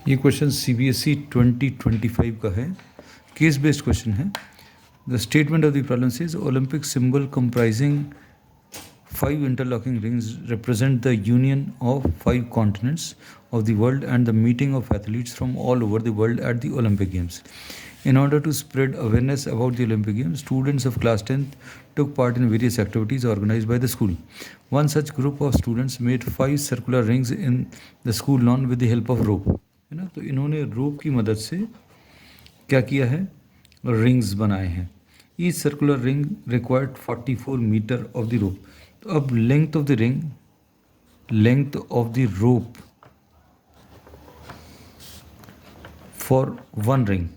ये question CBSE 2025 का है, केस बेस्ड क्वेश्चन है. The statement of the problem says Olympic symbol comprising 5 interlocking rings represent the union of 5 continents of the world and the meeting of athletes from all over the world at the Olympic Games. In order to spread awareness about the Olympic Games, students of class 10th took part in various activities organized by the school. One such group of students made 5 circular rings in the school lawn with the help of rope. है ना, तो इन्होंने रोप की मदद से क्या किया है, रिंग्स बनाए हैं. Each circular ring required 44 metre of the rope. तो अब length of the ring, length of the rope for one ring,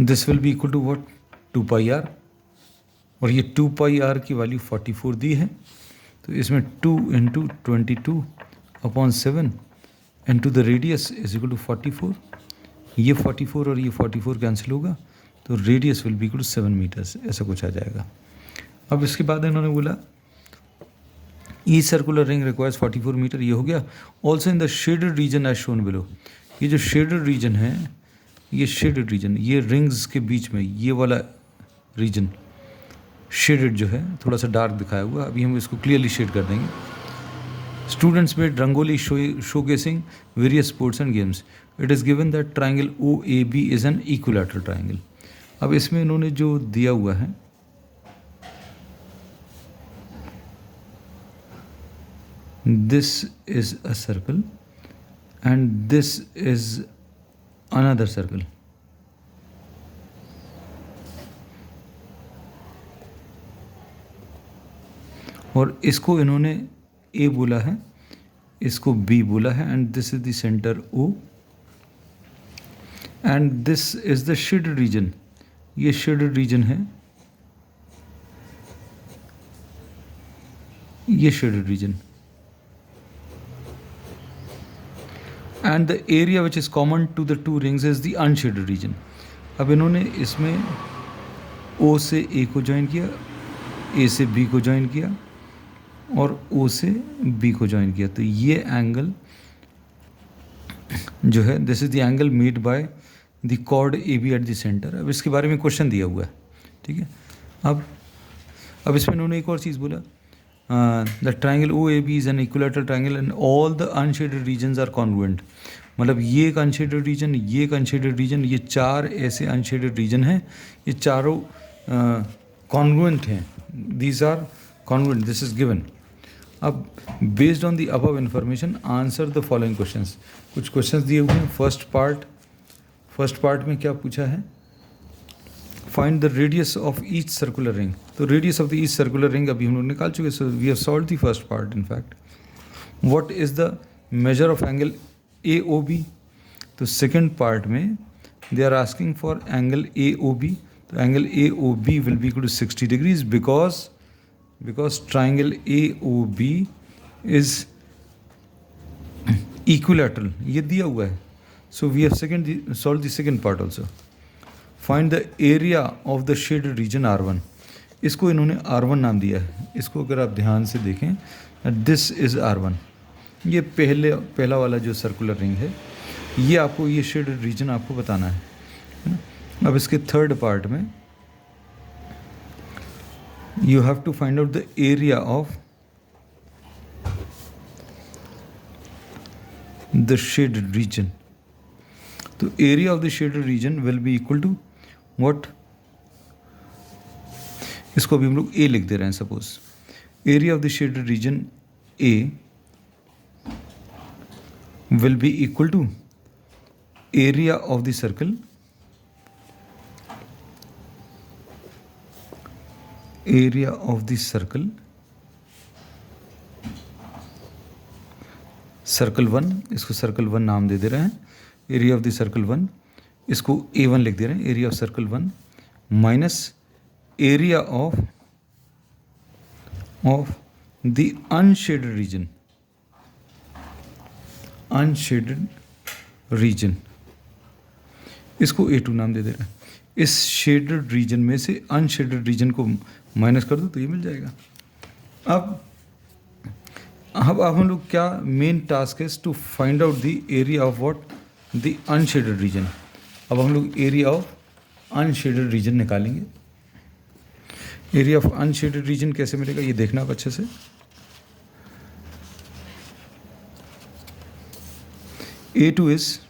this will be equal to what, 2 pi r. और ये 2 पाई आर की वैल्यू 44 दी है, तो इसमें 2 into 22/7 into the radius is equal to 44. ये 44 और ये 44 कैंसिल होगा, तो radius will be equal to 7 metres, ऐसा कुछ आ जाएगा. अब इसके बाद इन्होंने बोला each circular ring requires 44 metre, ये हो गया. Also in the shaded region as shown below. ये जो शेडेड रीजन है, ये शेडेड रीजन, ये रिंग्स के बीच में ये वाला रीजन शेडेड जो है, थोड़ा सा डार्क दिखाया हुआ, अभी हम इसको क्लियरली शेड कर देंगे. Students made rangoli showcasing various sports and games. It is given that triangle OAB is an equilateral triangle. अब इसमें इन्होंने जो दिया हुआ है, this is a circle and this is another circle. और इसको इन्होंने A बोला है, इसको B बोला है, and this is the centre O and this is the shaded region. ये शेडेड रीजन है, ये shaded region, and the area which is common to the two rings is the unshaded region. अब इन्होंने इसमें O से A को join किया, A से B को ज्वाइन किया और O से B को ज्वाइन किया, तो ये एंगल जो है, this is the angle made by the chord AB at the centre. अब इसके बारे में क्वेश्चन दिया हुआ है, ठीक है. अब इसमें इन्होंने एक और चीज़ बोला, the triangle OAB is an equilateral triangle and all the unshaded regions are congruent. मतलब ये एक अनशेडेड रीजन, ये एक अनशेडेड रीजन, ये 4 ऐसे अनशेडेड रीजन हैं, ये चारों कॉन्ग्रुएंट हैं. These are congruent, this is given. अब based on the above information answer the following questions. कुछ क्वेश्चंस दिए हुए हैं. फर्स्ट पार्ट में क्या पूछा है, find the radius of each circular ring. तो radius of the each circular ring अभी हम लोग निकाल चुके, so we have solved the first part. In fact what is the measure of angle AOB. तो सेकेंड पार्ट में दे are asking for angle AOB. तो angle AOB will be equal to 60 degrees because triangle AOB is equilateral. ये दिया हुआ है. So we have solved the second part also. Find the area of the shaded region R1. इसको इन्होंने R1 नाम दिया है. इसको अगर आप ध्यान से देखें, this is R1. ये पहला वाला जो सर्कुलर रिंग है, ये आपको ये शेडेड रीजन आपको बताना है ना. अब इसके थर्ड पार्ट में you have to find out the area of the shaded region. तो area of the shaded region will be equal to what? इसको अभी हम लोग A लिख दे रहे हैं. Suppose area of the shaded region A will be equal to area of the circle circle 1, इसको सर्कल 1 नाम दे दे रहे हैं. एरिया ऑफ द सर्कल 1, इसको A1 लिख दे रहे हैं. Area of circle 1 minus area of the unshaded region, इसको A2 नाम दे दे रहे हैं. इस शेडेड रीजन में से अनशेडेड रीजन को माइनस कर दो तो ये मिल जाएगा. अब अब हम लोग क्या मेन टास्क है to find out the area of what the unshaded region. अब हम लोग एरिया ऑफ अनशेडेड रीजन निकालेंगे। एरिया ऑफ अनशेडेड रीजन कैसे मिलेगा ये देखना आप अच्छे से। A2 is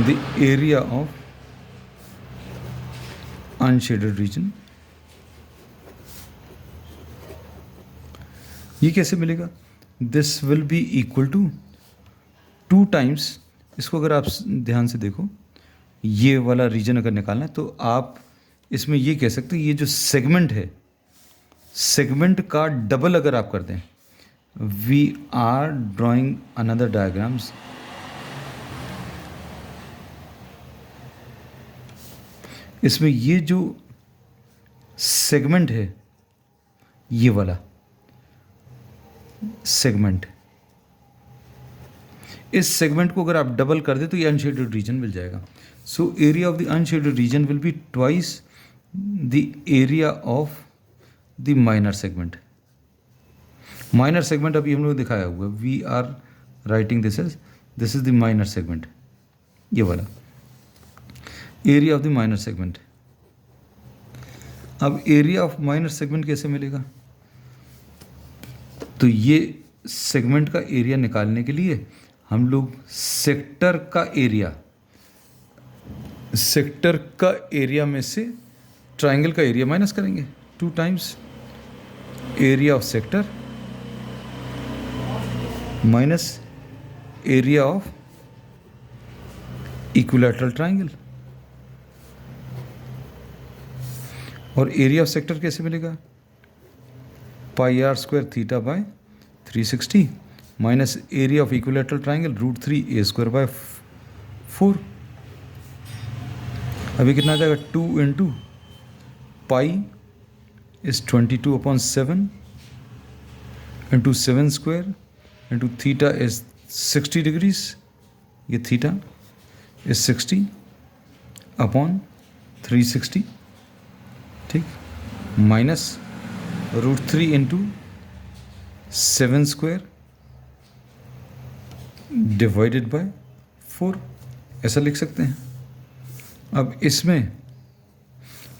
the area of unshaded region। ये कैसे मिलेगा? This will be equal to 2 times, इसको अगर आप ध्यान से देखो, ये वाला रीजन अगर निकालना है तो आप इसमें ये कह सकते हैं ये जो सेगमेंट है, सेगमेंट का डबल अगर आप कर दें। We are drawing another diagrams. इसमें ये जो सेगमेंट है, ये वाला सेगमेंट, इस सेगमेंट को अगर आप डबल कर दे तो ये अनशेडेड रीजन मिल जाएगा। So area of the unshaded region will be twice the area of the minor segment. Minor segment अभी हम लोग दिखाया हुआ है, we are writing this is the minor segment, ये वाला area of the minor segment. अब एरिया ऑफ माइनर सेगमेंट कैसे मिलेगा? तो ये सेगमेंट का एरिया निकालने के लिए हम लोग सेक्टर का एरिया में से ट्राइंगल का एरिया माइनस करेंगे। 2 times area of sector minus area of equilateral triangle. और एरिया ऑफ सेक्टर कैसे मिलेगा? Pi r square theta by 360 minus area of equilateral triangle √3a² by 4। अभी कितना आ जाएगा? 2 into pi is 22/7 into 7 square into theta is 60 degrees, ये theta is 60/360, ठीक, minus √3 into 7 square divided by 4, ऐसा लिख सकते हैं। अब इसमें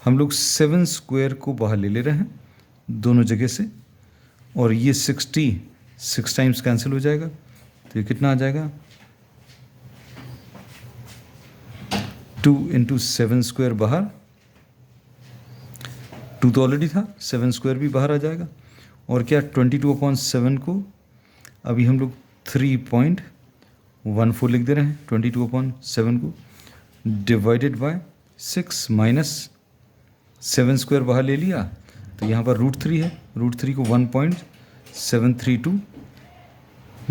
हम लोग 7 स्क्वायर को बाहर ले रहे हैं दोनों जगह से, और ये 60 6 टाइम्स कैंसिल हो जाएगा, तो ये कितना आ जाएगा? 2 इंटू 7 स्क्वायर बाहर, 2 तो ऑलरेडी था, 7 स्क्वायर भी बाहर आ जाएगा, और क्या 22/7 को अभी हम लोग 3.14 लिख दे रहे हैं। 22/7 को डिवाइडेड बाय 6 माइनस 7 स्क्वायर बाहर ले लिया, तो यहाँ पर √3 है, √3 को 1.732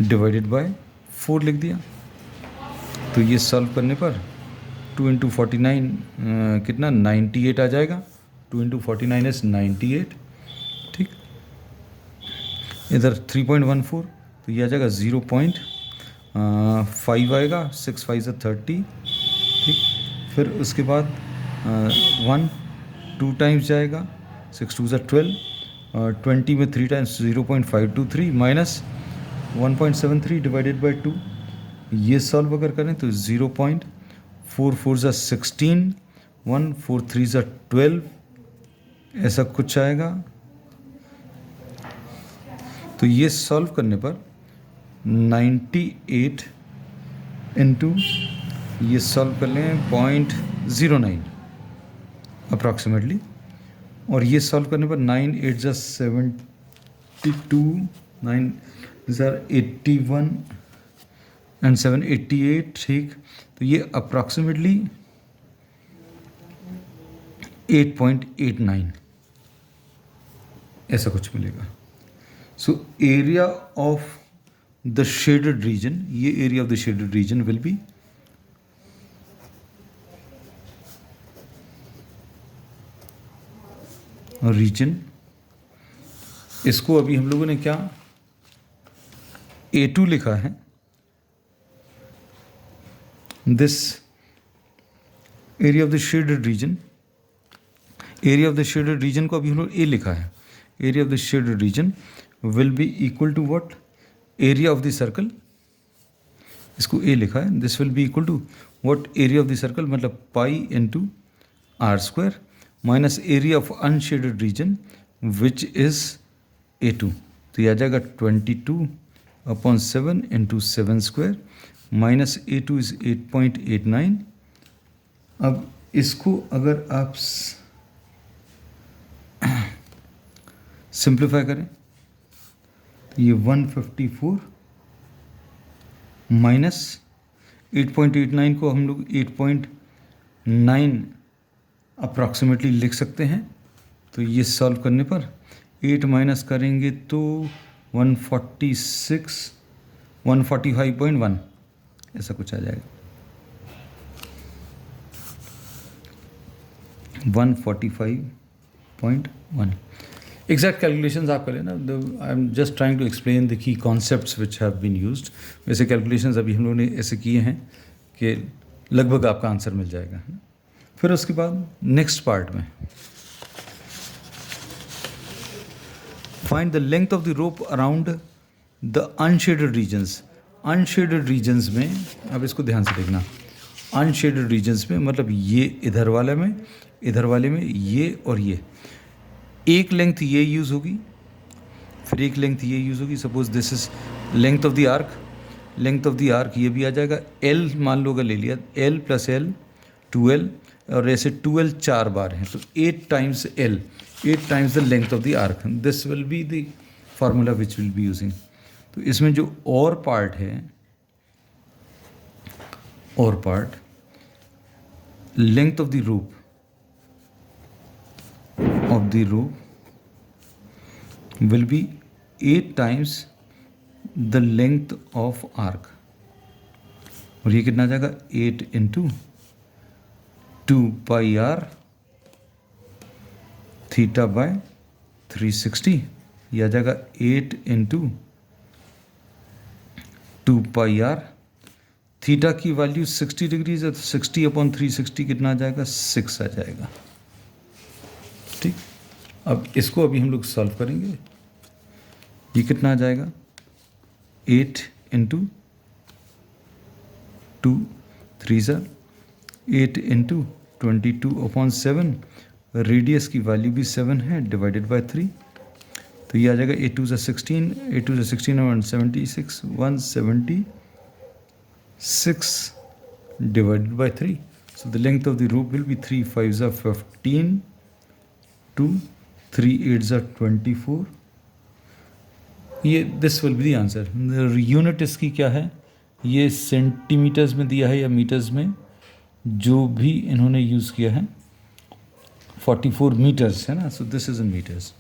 डिवाइडेड बाय 4 लिख दिया। तो ये सॉल्व करने पर 2 इंटू 49 कितना 98 आ जाएगा। 2 इंटू 49 इज 98, ठीक। इधर 3.14, तो ये आ जाएगा 0.5 आएगा, 6 5 से 30, ठीक। फिर उसके बाद 1 2 टाइम्स जाएगा, 6 2 से 12, 20 में 3 टाइम्स 0.523 माइनस 1.73 डिवाइडेड बाई 2। ये सॉल्व अगर करें तो 0.44 से 16, 1 4 3 से 12, ऐसा कुछ आएगा। तो ये सॉल्व करने पर 98 इंटू ये सॉल्व कर लें 0.09 अप्रॉक्सीमेटली, और ये सॉल्व करने पर 9 8 जा 72, 9 81 एंड 7 88, ठीक। तो ये अप्रॉक्सीमेटली 8.89 ऐसा कुछ मिलेगा। So area of the shaded region, ये area of the shaded region will be region, इसको अभी हम लोगों ने क्या A2 लिखा है, this area of the shaded region, area of the shaded region को अभी हम लोग A लिखा है। Area of the shaded region will be equal to what, area of the circle, इसको ए लिखा है, this will be equal to what, area of the circle मतलब pi into r square minus area of unshaded region which is A2, तो ये आ जाएगा 22/7 into 7 square minus A2 is 8.89। अब इसको अगर आप सिंप्लीफाई करें तो ये 154 माइनस 8.89 को हम लोग 8.9 अप्रॉक्सीमेटली लिख सकते हैं। तो ये सॉल्व करने पर 8 माइनस करेंगे तो 145.1 ऐसा कुछ आ जाएगा, 145.1। एग्जैक्ट कैलकुलेशंस आप करें ना, I am just trying to explain the key concepts which have been used. वैसे कैलकुलेशंस अभी हम लोगों ने ऐसे किए हैं कि लगभग आपका आंसर मिल जाएगा। फिर उसके बाद नेक्स्ट पार्ट में find the length of the rope around the unshaded regions. Unshaded regions में, अब इसको ध्यान से देखना, अनशेडेड रीजन्स में मतलब ये इधर वाले में, इधर वाले में ये और ये, एक लेंथ ये यूज़ होगी, फिर एक लेंथ ये यूज़ होगी। Suppose this is length of the arc, length of the arc ये भी आ जाएगा, एल मान लो अगर ले लिया, एल प्लस एल 2L, और ऐसे 2L 4 बार हैं तो 8 times L, 8 times the length of the arc, this will be the formula which will be using. तो इसमें जो और पार्ट है, और पार्ट लेंथ ऑफ द रूप, of the rope will be 8 times the length of arc, और ये कितना आ जाएगा 8 into 2 pi r theta by 360, ये आ जाएगा 8 इंटू 2 पाई आर, थीटा की वैल्यू 60 डिग्रीज है तो 60/360 कितना आ जाएगा 6 आ जाएगा। ठीक, अब इसको अभी हम लोग सॉल्व करेंगे। ये कितना आ जाएगा 8 इंटू 2 3 8 इंटू 22/7, रेडियस की वैल्यू भी 7 है, डिवाइडेड बाय 3, तो ये आ जाएगा 8 2 16, 8 2 16 176, 176 divided by 3, so the length of the रूप विल बी 3 5 15 2 3 8 24, ये this will be the answer. Unit इसकी क्या है, ये सेंटीमीटर्स में दिया है या मीटर्स में, जो भी इन्होंने यूज़ किया है 44 मीटर्स है ना, so this is in metres.